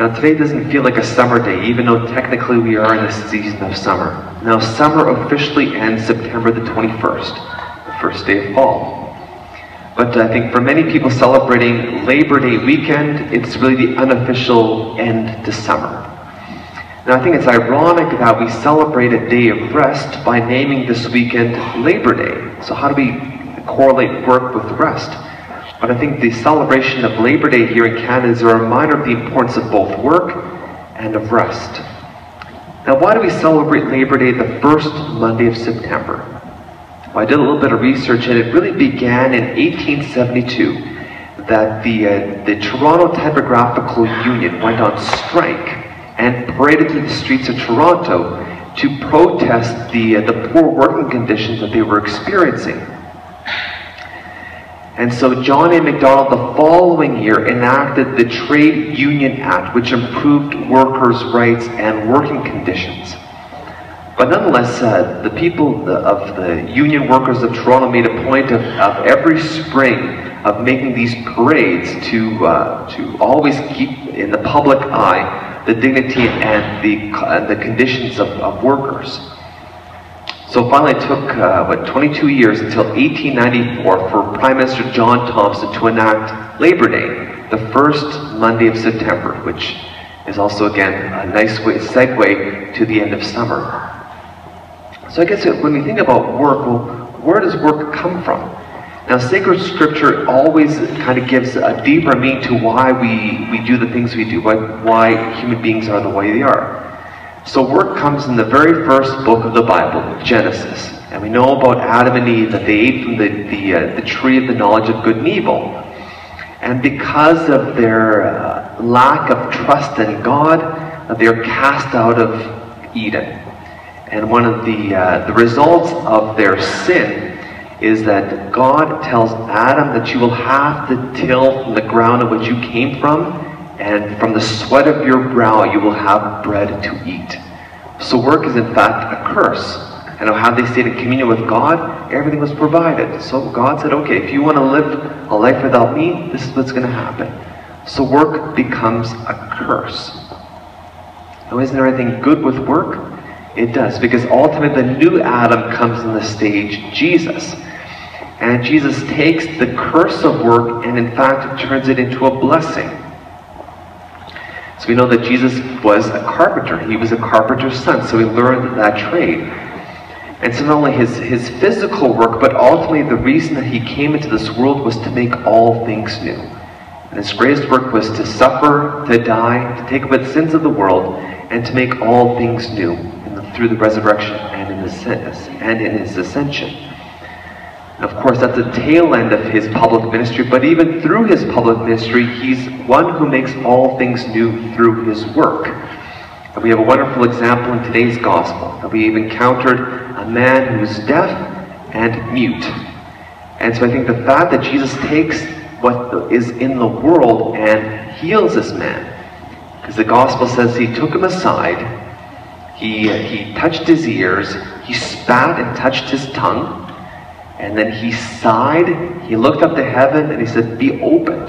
Now today doesn't feel like a summer day, even though technically we are in the season of summer. Now summer officially ends September the 21st, the first day of fall. But I think for many people celebrating Labor Day weekend, it's really the unofficial end to summer. Now I think it's ironic that we celebrate a day of rest by naming this weekend Labor Day. So how do we correlate work with rest? But I think the celebration of Labor Day here in Canada is a reminder of the importance of both work and of rest. Now, why do we celebrate Labor Day the first Monday of September? Well, I did a little bit of research, and it really began in 1872 that the Toronto Typographical Union went on strike and paraded through the streets of Toronto to protest the poor working conditions that they were experiencing. And so John A. Macdonald the following year enacted the Trade Union Act, which improved workers' rights and working conditions. But nonetheless, the people of the union workers of Toronto made a point of every spring of making these parades to always keep in the public eye the dignity and the conditions of workers. So finally it took, 22 years until 1894 for Prime Minister John Thompson to enact Labor Day, the first Monday of September, which is also, again, a nice segue to the end of summer. So I guess when we think about work, well, where does work come from? Now, sacred scripture always kind of gives a deeper meaning to why we do the things we do, why human beings are the way they are. So work comes in the very first book of the Bible, Genesis. And we know about Adam and Eve, that they ate from the tree of the knowledge of good and evil. And because of their lack of trust in God, they are cast out of Eden. And one of the results of their sin is that God tells Adam that you will have to till from the ground in which you came from, and from the sweat of your brow you will have bread to eat. So work is in fact a curse. And how they stayed in communion with God, everything was provided. So God said, okay, if you want to live a life without me, this is what's going to happen. So work becomes a curse. Now, isn't there anything good with work? It does, because ultimately the new Adam comes on the stage, Jesus. And Jesus takes the curse of work and in fact turns it into a blessing. So we know that Jesus was a carpenter. He was a carpenter's son, so he learned that trade. And so not only his physical work, but ultimately the reason that he came into this world was to make all things new. And his greatest work was to suffer, to die, to take away the sins of the world, and to make all things new through the resurrection and in his ascension. And of course, that's the tail end of his public ministry, but even through his public ministry, he's one who makes all things new through his work. And we have a wonderful example in today's gospel, that we've encountered a man who is deaf and mute. And so I think the fact that Jesus takes what is in the world and heals this man, because the gospel says he took him aside, he touched his ears, he spat and touched his tongue, and then he sighed, he looked up to heaven, and he said, be opened.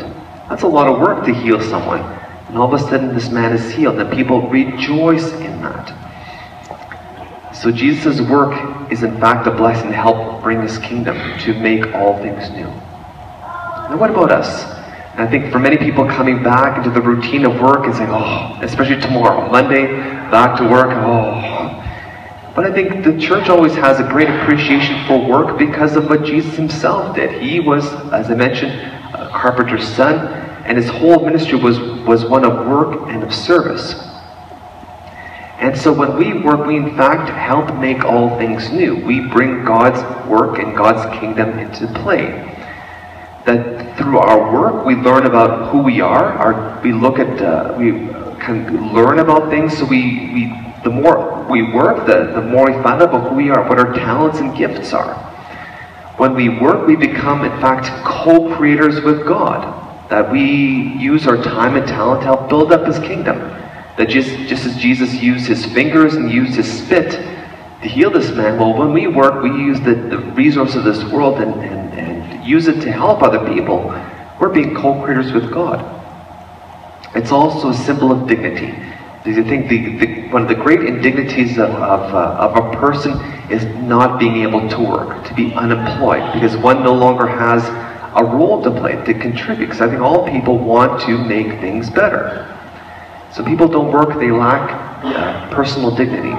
That's a lot of work to heal someone. And all of a sudden this man is healed, and people rejoice in that. So Jesus' work is in fact a blessing to help bring his kingdom, to make all things new. Now what about us? And I think for many people coming back into the routine of work and saying, oh, especially tomorrow, Monday, back to work, oh. But I think the church always has a great appreciation for work because of what Jesus himself did. He was, as I mentioned, a carpenter's son, and his whole ministry was one of work and of service. And so when we work, we in fact help make all things new. We bring God's work and God's kingdom into play. That through our work, we learn about who we are. We look at, we can learn about things. So the more we work, the more we find out about who we are, what our talents and gifts are. When we work, we become, in fact, co-creators with God. That we use our time and talent to help build up his kingdom. That just as Jesus used his fingers and used his spit to heal this man, well, when we work, we use the resources of this world and use it to help other people. We're being co-creators with God. It's also a symbol of dignity. Because I think one of the great indignities of a person is not being able to work, to be unemployed, because one no longer has a role to play, to contribute. Because I think all people want to make things better. So people don't work, they lack personal dignity.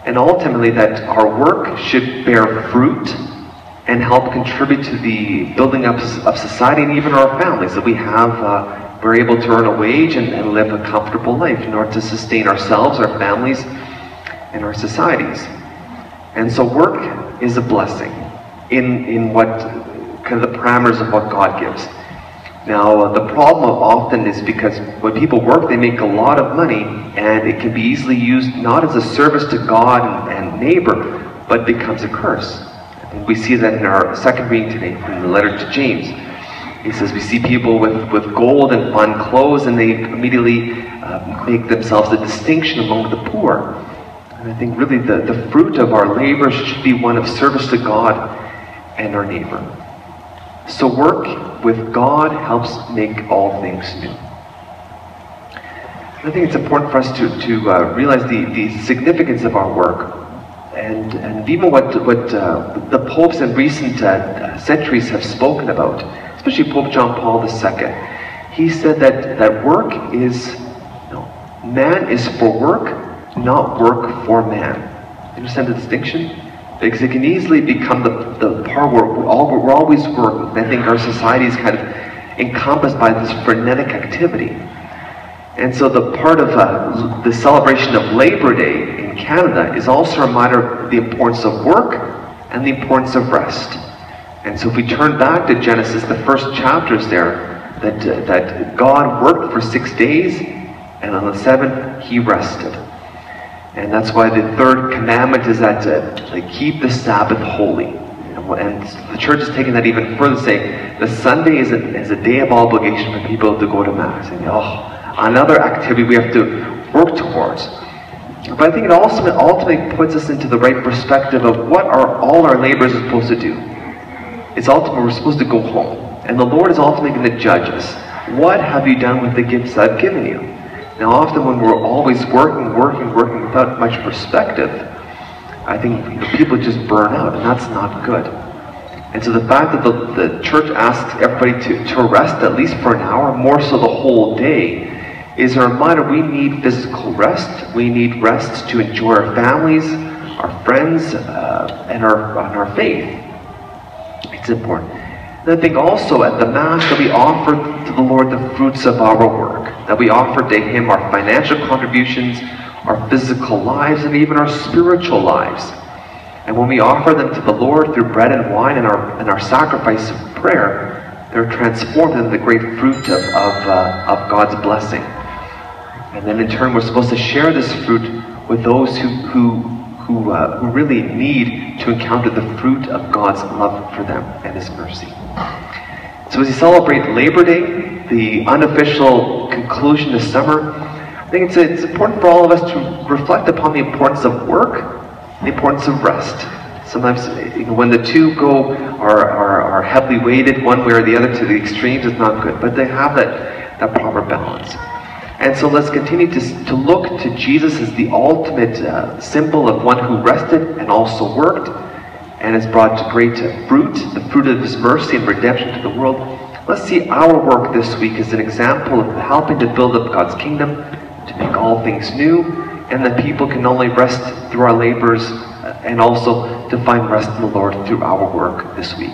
And ultimately that our work should bear fruit and help contribute to the building up of society and even our families, that we're able to earn a wage and live a comfortable life in order to sustain ourselves, our families, and our societies. And so work is a blessing in what kind of the parameters of what God gives. Now, the problem often is because when people work, they make a lot of money, and it can be easily used not as a service to God and neighbor, but becomes a curse. And we see that in our second reading today from the letter to James. He says we see people with gold and fine clothes, and they immediately make themselves a distinction among the poor. And I think really the fruit of our labor should be one of service to God and our neighbor. So work with God helps make all things new. I think it's important for us to realize the significance of our work, and even what the popes in recent centuries have spoken about, especially Pope John Paul II. He said that work is, man is for work, not work for man. You understand the distinction? Because it can easily become the part where we're always working. I think our society is kind of encompassed by this frenetic activity. And so the part of the celebration of Labor Day in Canada is also a reminder of the importance of work and the importance of rest. And so if we turn back to Genesis, the first chapters there, that God worked for 6 days, and on the seventh he rested. And that's why the third commandment is that keep the Sabbath holy. And the church has taken that even further, saying the Sunday is a day of obligation for people to go to Mass. And another activity we have to work towards. But I think it also ultimately puts us into the right perspective of what all our labors are supposed to do. It's ultimately we're supposed to go home. And the Lord is ultimately going to judge us. What have you done with the gifts I've given you? Now often when we're always working without much perspective, I think people just burn out, and that's not good. And so the fact that the church asks everybody to rest at least for an hour, more so the whole day, is a reminder we need physical rest. We need rest to enjoy our families, our friends, and our faith. It's important. And I think also at the Mass that we offer to the Lord the fruits of our work, that we offer to Him our financial contributions, our physical lives, and even our spiritual lives. And when we offer them to the Lord through bread and wine and our sacrifice of prayer, they're transformed into the great fruit of God's blessing. And then in turn we're supposed to share this fruit with those who really need to encounter the fruit of God's love for them and His mercy. So as we celebrate Labor Day, the unofficial conclusion this summer, I think it's important for all of us to reflect upon the importance of work, the importance of rest. Sometimes when the two are heavily weighted one way or the other to the extremes, it's not good, but they have that proper balance. And so let's continue to look to Jesus as the ultimate symbol of one who rested and also worked and has brought great fruit, the fruit of His mercy and redemption to the world. Let's see our work this week as an example of helping to build up God's kingdom, to make all things new, and that people can not only rest through our labors and also to find rest in the Lord through our work this week.